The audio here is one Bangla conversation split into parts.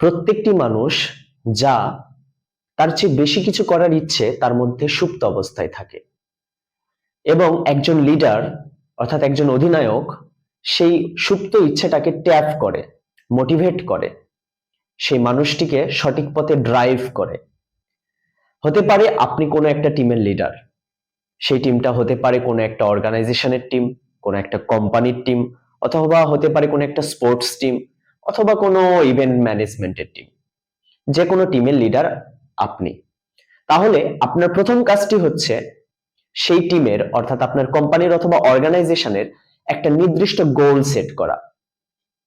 প্রত্যেকটি মানুষ যা তার চেয়ে বেশি কিছু করার ইচ্ছে তার মধ্যে সুপ্ত অবস্থায় থাকে এবং একজন লিডার অর্থাৎ একজন অধিনায়ক সেই সুপ্ত ইচ্ছেটাকে ট্যাপ করে, মোটিভেট করে, সেই মানুষটিকে সঠিক পথে ড্রাইভ করে। হতে পারে আপনি কোনো একটা টিমের লিডার, সেই টিমটা হতে পারে কোনো একটা অর্গানাইজেশনের টিম, কোনো একটা কোম্পানির টিম, অথবা হতে পারে কোনো একটা স্পোর্টস টিম, অথবা কোনো ইভেন্ট ম্যানেজমেন্টের টিম। যে কোনো টিমের লিডার আপনি। তাহলে আপনার প্রথম কাজটি হচ্ছে সেই টিমের অর্থাৎ আপনার কোম্পানির অথবা অর্গানাইজেশনের একটা নির্দিষ্ট গোল সেট করা।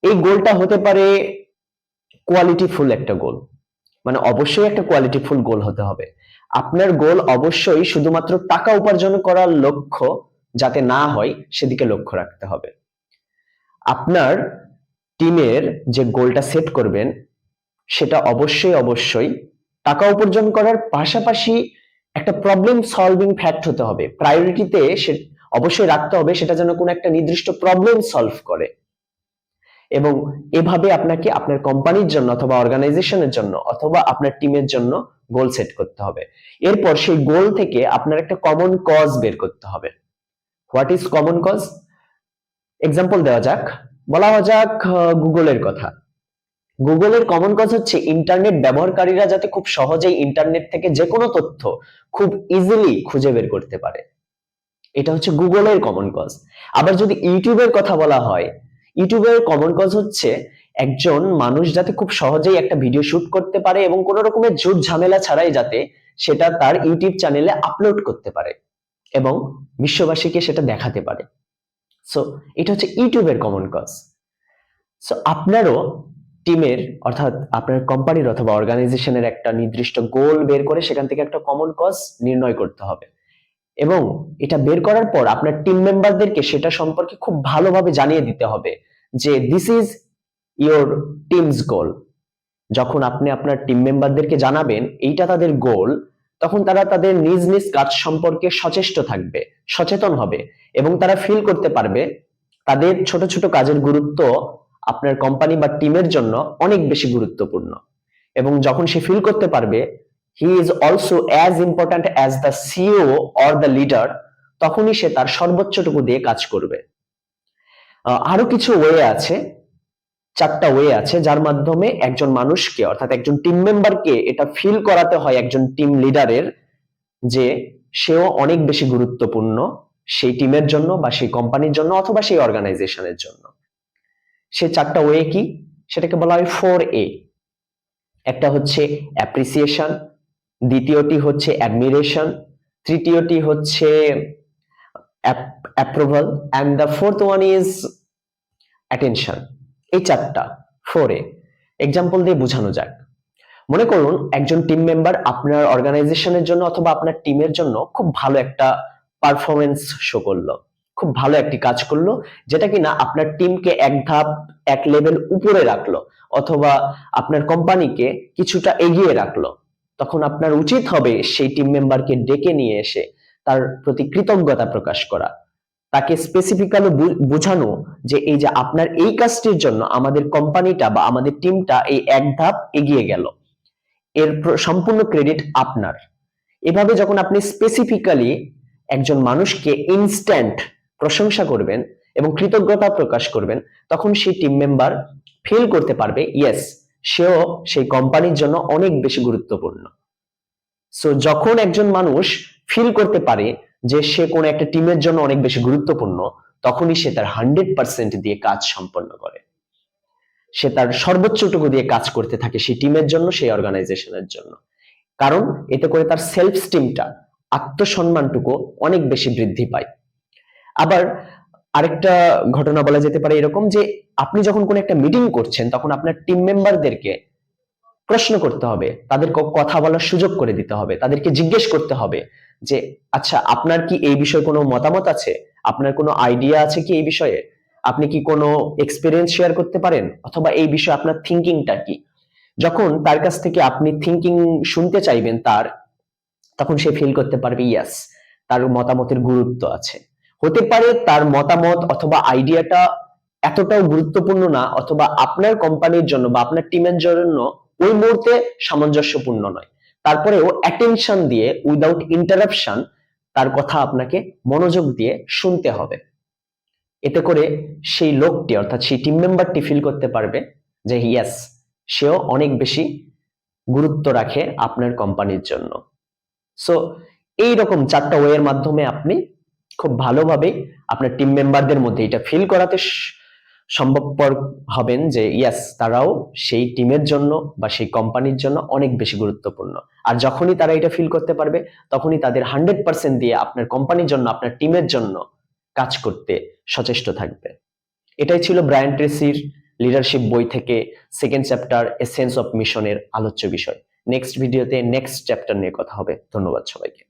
এই গোলটা হতে পারে কোয়ালিটিফুল একটা গোল, মানে অবশ্যই একটা কোয়ালিটিফুল গোল হতে হবে। আপনার গোল অবশ্যই শুধুমাত্র টাকা উপার্জন করার লক্ষ্য যাতে না হয় সেদিকে লক্ষ্য রাখতে হবে। আপনার টিমের যে গোলটা সেট করবেন সেটা অবশ্যই টাকা উপার্জন করার পাশাপাশি একটা প্রবলেম সলভিং ফ্যাক্ট হতে হবে। প্রায়োরিটিতে সে অবশ্যই রাখতে হবে সেটা যেন কোনো একটা নির্দিষ্ট প্রবলেম সলভ করে, এবং এভাবে আপনাকে আপনার কোম্পানির জন্য অথবা অর্গানাইজেশনের জন্য অথবা আপনার টিমের জন্য গোল সেট করতে হবে। এরপর সেই গোল থেকে আপনার একটা কমন কজ বের করতে হবে। What is common cause? Example দেওয়া যাক, বলা যাক গুগলের কথা। গুগলের কমন কজ হচ্ছে ইন্টারনেট ব্যবহারকারীরা যাতে খুব সহজেই ইন্টারনেট থেকে যে কোনো তথ্য খুব ইজিলি খুঁজে বের করতে পারে। এটা হচ্ছে গুগলের কমন কজ। আবার যদি ইউটিউবের কথা বলা হয়, ইউটিউবের কমন কজ হচ্ছে একজন মানুষ যাতে খুব সহজেই একটা ভিডিও শুট করতে পারে এবং কোনো রকমের ঝুট ঝামেলা ছাড়াই যাতে সেটা তার ইউটিউব চ্যানেলে আপলোড করতে পারে এবং বিশ্ববাসীকে সেটা দেখাতে পারে। সো এটা হচ্ছে ইউটিউবের কমন কজ। সো আপনারও টিমের অর্থাৎ আপনার কোম্পানির অথবা অর্গানাইজেশনের একটা নির্দিষ্ট গোল বের করে সেখান থেকে একটা কমন কজ নির্ণয় করতে হবে, এবং এটা বের করার পর আপনার টিম মেম্বারদেরকে সেটা সম্পর্কে খুব ভালোভাবে জানিয়ে দিতে হবে যে দিস ইজ ইওর টিমস গোল। যখন আপনি আপনার টিম মেম্বারদেরকে জানাবেন এইটা তাদের গোল, তখন তারা তাদের নিজ নিজ কাজ সম্পর্কে সচেষ্ট থাকবে, সচেতন হবে, এবং তারা ফিল করতে পারবে তাদের ছোট ছোট কাজের গুরুত্ব আপনার কোম্পানি বা টিমের জন্য অনেক বেশি গুরুত্বপূর্ণ। এবং যখন সে ফিল করতে পারবে he is also as important as the CEO or the leader, তখনই সে তার সর্বোচ্চটুকু দিয়ে কাজ করবে। আরো কিছু ওয়ে আছে, 4টা ওয়ে আছে যার মাধ্যমে একজন মানুষকে অর্থাৎ একজন টিম মেম্বারকে এটা ফিল করাতে হয় একজন টিম লিডারের যে সেও অনেক বেশি গুরুত্বপূর্ণ সেই টিমের জন্য বা সেই কোম্পানির জন্য অথবা সেই অর্গানাইজেশনের জন্য। সেই 4টা ওয়ে কি? সেটাকে বলা হয় 4A। একটা হচ্ছে অ্যাপ্রিসিয়েশন, দ্বিতীয়টি হচ্ছে অ্যাডমিরেশন, তৃতীয়টি হচ্ছে approval, and the fourth one is attention. এই 4টা 4A। এক্সাম্পল দিয়ে বোঝানো যাক। মনে করুন একজন টিম মেম্বার আপনার অর্গানাইজেশনের জন্য অথবা আপনার টিমের জন্য খুব ভালো একটা পারফরমেন্স শো করলো, খুব ভালো একটি কাজ করলো, যেটা কিনা আপনার টিমকে এক ধাপ এক লেভেল উপরে রাখলো অথবা আপনার কোম্পানিকে কিছুটা এগিয়ে রাখলো। তখন আপনার উচিত হবে সেই টিম মেম্বারকে ডেকে নিয়ে এসে তার প্রতি কৃতজ্ঞতা প্রকাশ করা, তাকে স্পেসিফিক্যালি বোঝানো যে এই যে আপনার এই কাজটির জন্য আমাদের কোম্পানিটা বা আমাদের টিমটা এই এক ধাপ এগিয়ে গেল, এর সম্পূর্ণ ক্রেডিট আপনার। এভাবে যখন আপনি স্পেসিফিক্যালি একজন মানুষকে ইনস্ট্যান্ট প্রশংসা করবেন এবং কৃতজ্ঞতা প্রকাশ করবেন, তখন সেই টিম মেম্বার ফিল করতে পারবে ইয়েস সেও সেই কোম্পানির জন্য অনেক বেশি গুরুত্বপূর্ণ। সো যখন একজন মানুষ ফিল করতে পারে যে সে কোনো একটা টিমের জন্য অনেক বেশি গুরুত্বপূর্ণ, তখনই সে তার 100% দিয়ে কাজ সম্পন্ন করে, সে তার সর্বোচ্চটুকু দিয়ে কাজ করতে থাকে সেই টিমের জন্য, সেই অর্গানাইজেশনের জন্য। কারণ এতে করে তার সেলফ স্টিমটা, আত্মসম্মানটুকু অনেক বেশি বৃদ্ধি পায়। আবার আরেকটা ঘটনা বলা যেতে পারে এরকম যে আপনি যখন কোনো একটা মিটিং করছেন তখন আপনার টিম মেম্বারদেরকে প্রশ্ন করতে হবে, তাদেরকে কথা বলার সুযোগ করে দিতে হবে, তাদেরকে জিজ্ঞেস করতে হবে যে আচ্ছা আপনার কি এই বিষয়ে কোনো মতামত আছে, আপনার কোনো আইডিয়া আছে কি এই বিষয়ে, আপনি কি কোনো এক্সপিরিয়েন্স শেয়ার করতে পারেন, অথবা এই বিষয়ে আপনার থিঙ্কিংটা কি। যখন তার কাছ থেকে আপনি থিঙ্কিং শুনতে চাইবেন তখন সে ফিল করতে পারবে ইয়াস তার মতামতের গুরুত্ব আছে। হতে পারে তার মতামত অথবা আইডিয়াটা এতটাও গুরুত্বপূর্ণ না, অথবা আপনার কোম্পানির জন্য বা আপনার টিমের জন্য ওই মুহূর্তে সামঞ্জস্যপূর্ণ নয়, তারপরেও অ্যাটেনশন দিয়ে উইদাউট ইন্টারাপশন তার কথা আপনাকে মনোযোগ দিয়ে শুনতে হবে। এতে করে সেই লোকটি অর্থাৎ সেই টিম মেম্বারটি ফিল করতে পারবে যে ইয়েস, সেও অনেক বেশি গুরুত্ব রাখে আপনার কোম্পানির জন্য। সো এইরকম 4টা ওয়ের মাধ্যমে আপনি খুব ভালোভাবে আপনার টিম মেম্বারদের মধ্যে এটা ফিল করাতে সম্ভবপর হবেন যে ইয়েস, তারাও সেই টিমের জন্য বা সেই কোম্পানির জন্য অনেক বেশি গুরুত্বপূর্ণ। আর যখনই তারা এটা ফিল করতে পারবে, তখনই তাদের 100% দিয়ে আপনার কোম্পানির জন্য, আপনার টিমের জন্য কাজ করতে সচেষ্ট থাকবে। এটাই ছিল ব্রায়ান ট্রেসির লিডারশিপ বই থেকে সেকেন্ড চ্যাপ্টার এসেন্স অফ মিশনের আলোচ্য বিষয়। নেক্সট ভিডিওতে নেক্সট চ্যাপ্টার নিয়ে কথা হবে। ধন্যবাদ সবাইকে।